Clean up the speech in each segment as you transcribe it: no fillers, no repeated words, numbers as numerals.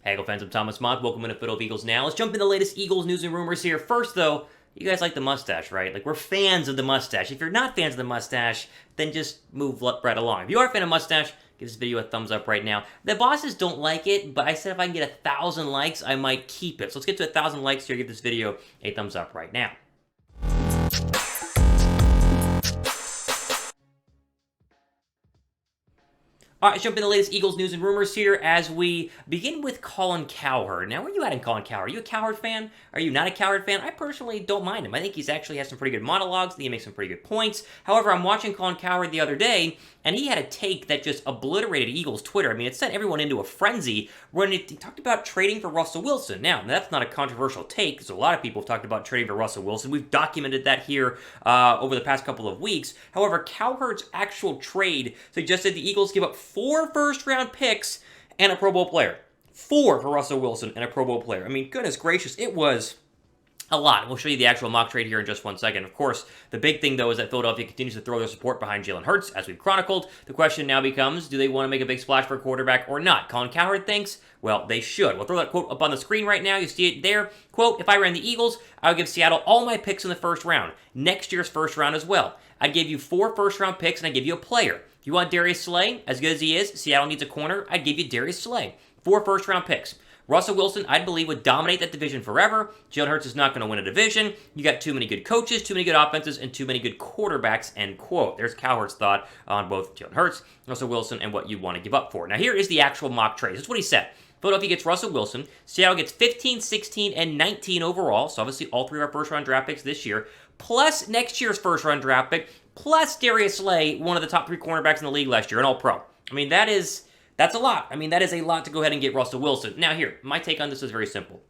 Hey, Eagle fans, I'm Thomas Mott. Welcome to Fiddle of Eagles Now. Let's jump into the latest Eagles news and rumors here. First, though, you guys like the mustache, right? Like, we're fans of the mustache. If you're not fans of the mustache, then just move right along. If you are a fan of mustache, give this video a thumbs up right now. The bosses don't like it, but I said if I can get 1,000 likes, I might keep it. So let's get to 1,000 likes here. Give this video a thumbs up right now. All right, let's jump into the latest Eagles news and rumors here as we begin with Colin Cowherd. Now, where are you at in Colin Cowherd? Are you a Cowherd fan? Are you not a Cowherd fan? I personally don't mind him. I think he's actually has some pretty good monologues. I think he makes some pretty good points. However, I'm watching Colin Cowherd the other day, and he had a take that just obliterated Eagles Twitter. I mean, it sent everyone into a frenzy when he talked about trading for Russell Wilson. Now, that's not a controversial take, because a lot of people have talked about trading for Russell Wilson. We've documented that here over the past couple of weeks. However, Cowherd's actual trade suggested the Eagles give up 4 first-round picks and a Pro Bowl player. 4 for Russell Wilson and a Pro Bowl player. I mean, goodness gracious, it was a lot. We'll show you the actual mock trade here in just one second. Of course, the big thing, though, is that Philadelphia continues to throw their support behind Jalen Hurts, as we've chronicled. The question now becomes, do they want to make a big splash for a quarterback or not? Colin Cowherd thinks, well, they should. We'll throw that quote up on the screen right now. You see it there. Quote, if I ran the Eagles, I would give Seattle all my picks in the first round. Next year's first round as well. I'd give you 4 first-round picks, and I'd give you a player. If you want Darius Slay, as good as he is, Seattle needs a corner, I'd give you Darius Slay. 4 first-round picks. Russell Wilson, I believe, would dominate that division forever. Jalen Hurts is not going to win a division. You got too many good coaches, too many good offenses, and too many good quarterbacks, end quote. There's Cowherd's thought on both Jalen Hurts, Russell Wilson, and what you want to give up for. Now, here is the actual mock trade. This is what he said. Philadelphia gets Russell Wilson. Seattle gets 15, 16, and 19 overall. So, obviously, all 3 of our first-round draft picks this year, plus next year's first-round draft pick, plus Darius Slay, one of the top 3 cornerbacks in the league last year, an all-pro. I mean, that's a lot. I mean, that is a lot to go ahead and get Russell Wilson. Now, here, my take on this is very simple.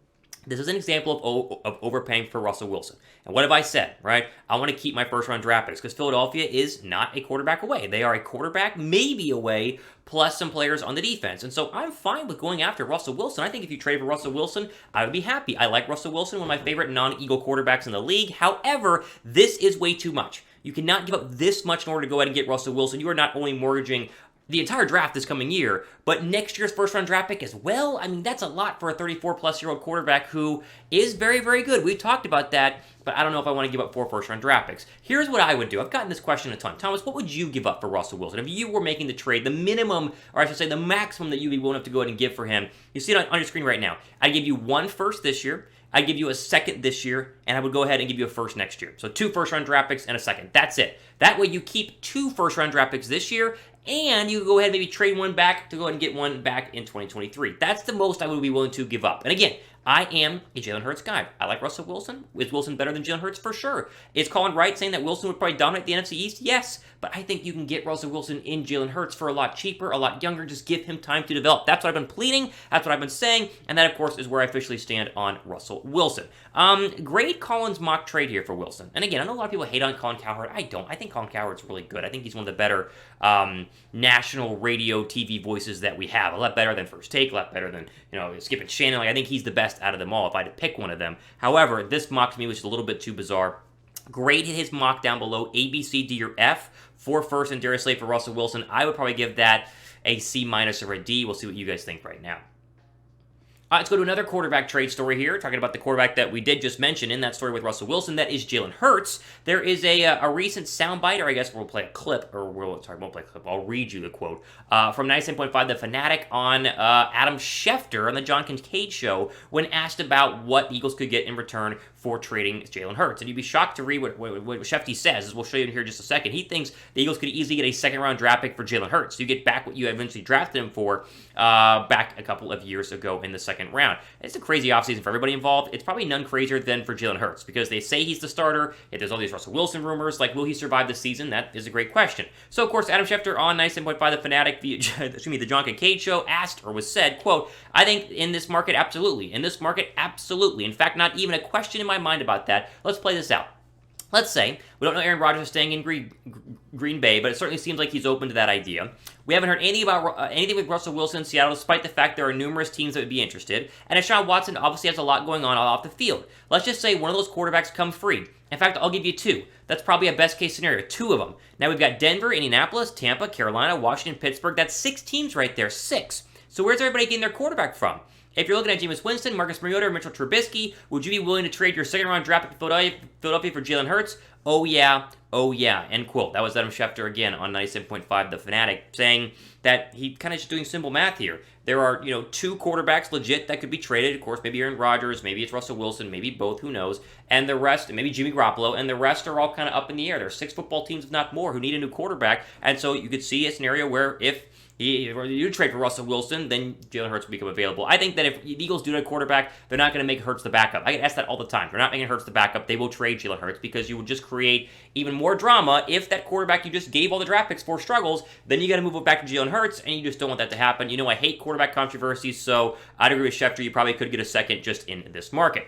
This is an example of overpaying for Russell Wilson. And what have I said, right? I want to keep my first-round draft picks because Philadelphia is not a quarterback away. They are a quarterback maybe away, plus some players on the defense. And so I'm fine with going after Russell Wilson. I think if you trade for Russell Wilson, I would be happy. I like Russell Wilson, one of my favorite non-Eagle quarterbacks in the league. However, this is way too much. You cannot give up this much in order to go ahead and get Russell Wilson. You are not only mortgaging the entire draft this coming year, but next year's first-round draft pick as well. I mean, that's a lot for a 34-plus-year-old quarterback who is very, very good. We've talked about that, but I don't know if I want to give up 4 first-round draft picks. Here's what I would do. I've gotten this question a ton. Thomas, what would you give up for Russell Wilson? If you were making the trade, the minimum, or I should say the maximum that you'd be willing to go ahead and give for him, you see it on your screen right now. I'd give you 1 first this year, I'd give you a second this year, and I would go ahead and give you a first next year. So 2 first-round draft picks and a second. That's it. That way you keep 2 first-round draft picks this year, and you can go ahead and maybe trade 1 back to go ahead and get 1 back in 2023. That's the most I would be willing to give up. And again, I am a Jalen Hurts guy. I like Russell Wilson. Is Wilson better than Jalen Hurts? For sure. Is Colin right saying that Wilson would probably dominate the NFC East? Yes. But I think you can get Russell Wilson in Jalen Hurts for a lot cheaper, a lot younger. Just give him time to develop. That's what I've been pleading. That's what I've been saying. And that, of course, is where I officially stand on Russell Wilson. Great Colin's mock trade here for Wilson. And again, I know a lot of people hate on Colin Cowherd. I don't. I think Colin Cowherd's really good. I think he's one of the better national radio, TV voices that we have. A lot better than First Take, a lot better than, Skip and Shannon. Like, I think he's the best out of them all if I had to pick one of them. However, this mock to me was just a little bit too bizarre. Grade his mock down below, A, B, C, D, or F. 4 first and Darius Slay for Russell Wilson. I would probably give that a C- or a D. We'll see what you guys think right now. Let's go to another quarterback trade story here, talking about the quarterback that we did just mention in that story with Russell Wilson. That is Jalen Hurts. There is a recent soundbite, or I guess we'll play a clip, or won't play a clip. I'll read you the quote from 97.5 The Fanatic on Adam Schefter on the John Kincaid Show when asked about what the Eagles could get in return for trading Jalen Hurts. And you'd be shocked to read what Schefter says, as we'll show you in here in just a second. He thinks the Eagles could easily get a second-round draft pick for Jalen Hurts. So you get back what you eventually drafted him for back a couple of years ago in the second round. It's a crazy offseason for everybody involved. It's probably none crazier than for Jalen Hurts because they say he's the starter. If there's all these Russell Wilson rumors, like, will he survive the season? That is a great question. So, of course, Adam Schefter on 97.5 The Fanatic, the John Kincaid Show, asked or was said, quote, I think in this market, absolutely. In this market, absolutely. In fact, not even a question in my mind about that. Let's play this out. Let's say, we don't know Aaron Rodgers is staying in Green Bay, but it certainly seems like he's open to that idea. We haven't heard anything with Russell Wilson in Seattle, despite the fact there are numerous teams that would be interested. And Deshaun Watson obviously has a lot going on off the field. Let's just say one of those quarterbacks come free. In fact, I'll give you 2. That's probably a best-case scenario, 2 of them. Now we've got Denver, Indianapolis, Tampa, Carolina, Washington, Pittsburgh. That's 6 teams right there, 6. So where's everybody getting their quarterback from? If you're looking at Jameis Winston, Marcus Mariota, or Mitchell Trubisky, would you be willing to trade your second-round draft pick to Philadelphia for Jalen Hurts? Oh yeah, end quote. That was Adam Schefter again on 97.5 The Fanatic, saying that he kind of just doing simple math here. There are, two quarterbacks legit that could be traded. Of course, maybe Aaron Rodgers, maybe it's Russell Wilson, maybe both, who knows. And the rest, maybe Jimmy Garoppolo, and the rest are all kind of up in the air. There are 6 football teams, if not more, who need a new quarterback. And so you could see a scenario where if you trade for Russell Wilson, then Jalen Hurts will become available. I think that if the Eagles do a quarterback, they're not going to make Hurts the backup. I get asked that all the time. They're not making Hurts the backup. They will trade Jalen Hurts because you would just create even more drama if that quarterback you just gave all the draft picks for struggles. Then you got to move it back to Jalen Hurts, and you just don't want that to happen. I hate quarterback controversies, so I'd agree with Schefter. You probably could get a second just in this market.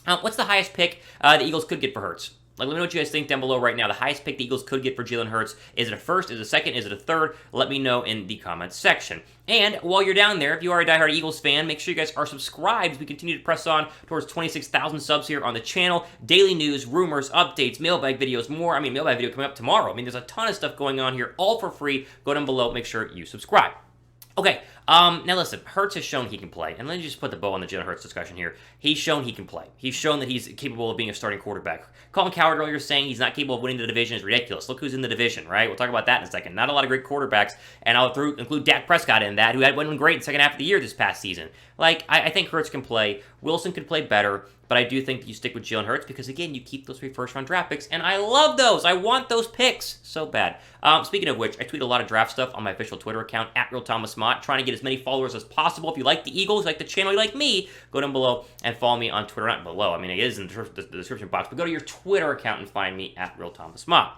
What's the highest pick the Eagles could get for Hurts? Let me know what you guys think down below right now. The highest pick the Eagles could get for Jalen Hurts. Is it a first? Is it a second? Is it a third? Let me know in the comments section. And while you're down there, if you are a diehard Eagles fan, make sure you guys are subscribed. We continue to press on towards 26,000 subs here on the channel. Daily news, rumors, updates, mailbag videos, more. Mailbag video coming up tomorrow. There's a ton of stuff going on here, all for free. Go down below. Make sure you subscribe. Okay, now listen, Hurts has shown he can play, and let me just put the bow on the Jalen Hurts discussion here. He's shown he can play. He's shown that he's capable of being a starting quarterback. Colin Cowherd earlier saying he's not capable of winning the division is ridiculous. Look who's in the division, right? We'll talk about that in a second. Not a lot of great quarterbacks, and I'll include Dak Prescott in that, who had one great in the second half of the year this past season. I think Hurts can play. Wilson could play better, but I do think you stick with Jalen Hurts because, again, you keep those 3 first-round draft picks, and I love those. I want those picks so bad. Speaking of which, I tweet a lot of draft stuff on my official Twitter account, @RealThomasMott, trying to get as many followers as possible. If you like the Eagles, like the channel, you like me, go down below and follow me on Twitter. Not below. It is in the description box, but go to your Twitter account and find me @RealThomasMott.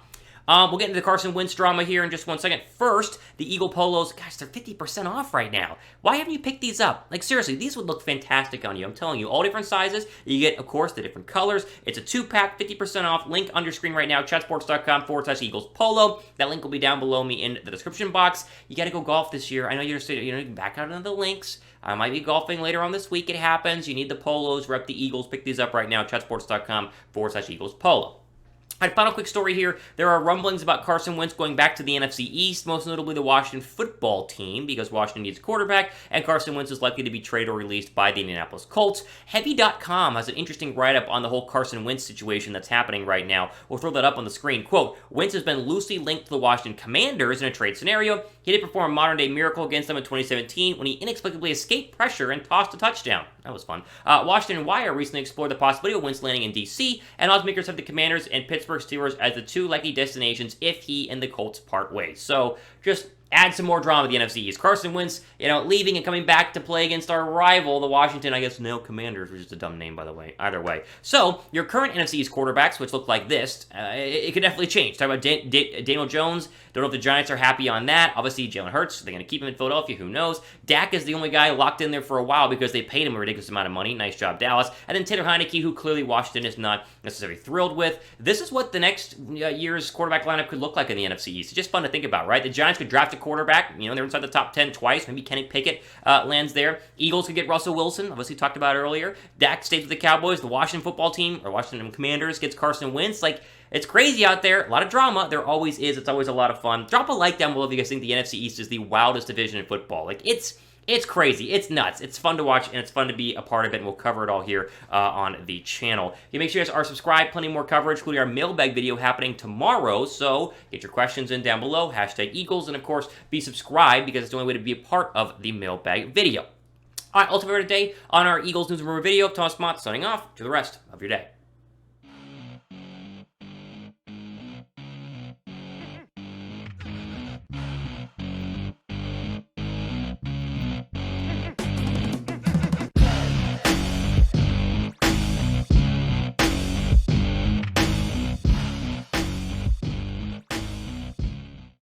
We'll get into the Carson Wentz drama here in just 1 second. First, the Eagle Polos. Gosh, they're 50% off right now. Why haven't you picked these up? Seriously, these would look fantastic on you. I'm telling you, all different sizes. You get, of course, the different colors. It's a 2-pack, 50% off. Link on your screen right now, chatsports.com/Eagles Polo. That link will be down below me in the description box. You got to go golf this year. I know you can back out into the links. I might be golfing later on this week. It happens. You need the polos. Rep the Eagles. Pick these up right now, chatsports.com/Eagles Polo. All right, final quick story here. There are rumblings about Carson Wentz going back to the NFC East, most notably the Washington football team, because Washington needs a quarterback, and Carson Wentz is likely to be traded or released by the Indianapolis Colts. Heavy.com has an interesting write-up on the whole Carson Wentz situation that's happening right now. We'll throw that up on the screen. Quote, Wentz has been loosely linked to the Washington Commanders in a trade scenario. He did perform a modern-day miracle against them in 2017 when he inexplicably escaped pressure and tossed a touchdown. That was fun. Washington Wire recently explored the possibility of Wentz landing in D.C., and oddsmakers have the Commanders and Pittsburgh Steelers as the 2 likely destinations if he and the Colts part ways. So, just add some more drama to the NFC East. Carson Wentz, leaving and coming back to play against our rival, the Washington, now Commanders, which is a dumb name, by the way, either way. So, your current NFC East quarterbacks, which look like this, it could definitely change. Talk about Daniel Jones. Don't know if the Giants are happy on that. Obviously, Jalen Hurts, they're going to keep him in Philadelphia, who knows. Dak is the only guy locked in there for a while because they paid him a ridiculous amount of money. Nice job, Dallas. And then Taylor Heineke, who clearly Washington is not necessarily thrilled with. This is what the next year's quarterback lineup could look like in the NFC East. It's just fun to think about, right? The Giants could draft a quarterback. They're inside the top 10 twice. Maybe Kenny Pickett lands there. Eagles could get Russell Wilson, obviously talked about earlier. Dak stays with the Cowboys. The Washington football team, or Washington Commanders, gets Carson Wentz. It's crazy out there. A lot of drama. There always is. It's always a lot of fun. Drop a like down below if you guys think the NFC East is the wildest division in football. It's crazy. It's nuts. It's fun to watch, and it's fun to be a part of it, and we'll cover it all here on the channel. You make sure you guys are subscribed. Plenty more coverage, including our mailbag video happening tomorrow, so get your questions in down below, #Eagles, and of course, be subscribed because it's the only way to be a part of the mailbag video. All right, ultimate today on our Eagles News and Rumor video. Thomas Mott signing off. To the rest of your day.